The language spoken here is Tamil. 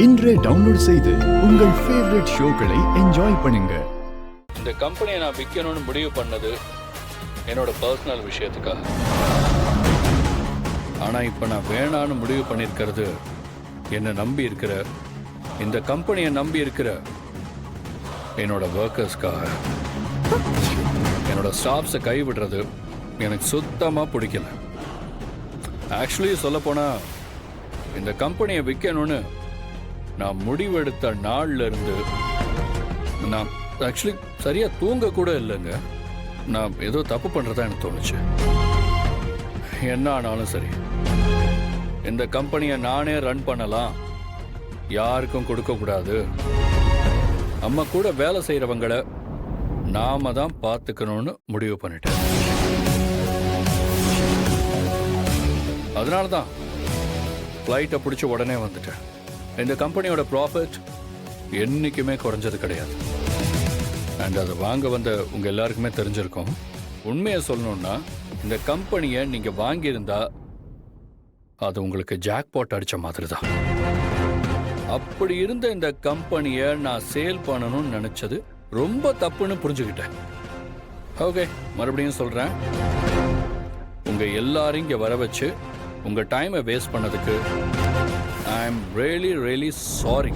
இன்றே டவுன்லோட் செய்து உங்கள் ஃபேவரட் ஷோக்களை என்ஜாய் பண்ணுங்க. இந்த கம்பெனியை நான் விற்கணும்னு முடிவு பண்ணது என்னோட பர்சனல் விஷயத்துக்காக. ஆனால் இப்போ நான் வேணான்னு முடிவு பண்ணியிருக்கிறது என்னை நம்பி இருக்கிற, இந்த கம்பெனியை நம்பி இருக்கிற என்னோட ஒர்க்கர்ஸ்க்காக. என்னோட ஸ்டாஃப்ஸை கைவிடுறது எனக்கு சுத்தமாக பிடிக்கல. ஆக்சுவலி சொல்லப்போனால் இந்த கம்பெனியை விற்கணும்னு நான் முடிவெடுத்த நாள்ல இருந்து நான் ஆக்சுவலி சரியாக தூங்க கூட இல்லைங்க. நான் ஏதோ தப்பு பண்ணுறதா எனக்கு தோணுச்சு. என்ன ஆனாலும் சரி, இந்த கம்பெனியை நானே ரன் பண்ணலாம், யாருக்கும் கொடுக்கக்கூடாது, அம்மா கூட வேலை செய்கிறவங்களை நாம தான் பார்த்துக்கணும்னு முடிவு பண்ணிட்டேன். அதனால தான் ஃப்ளைட்டை பிடிச்சி உடனே வந்துட்டேன். இந்த கம்பெனியோட ப்ராஃபிட் என்றைக்குமே குறைஞ்சது கிடையாது. அண்ட் அதை வாங்க வந்த உங்கள் எல்லாருக்குமே தெரிஞ்சிருக்கும். உண்மையை சொல்லணுன்னா, இந்த கம்பெனியை நீங்கள் வாங்கியிருந்தா அது உங்களுக்கு ஜாக்பாட் அடித்த மாதிரி தான். அப்படி இருந்த இந்த கம்பெனியை நான் சேல் பண்ணணும்னு நினச்சது ரொம்ப தப்புன்னு புரிஞ்சுக்கிட்டேன். ஓகே, மறுபடியும் சொல்கிறேன், உங்கள் எல்லாரையும் இங்கே வர வச்சு உங்கள் டைமை வேஸ்ட் பண்ணதுக்கு ஐ எம் ரியலி சாரி.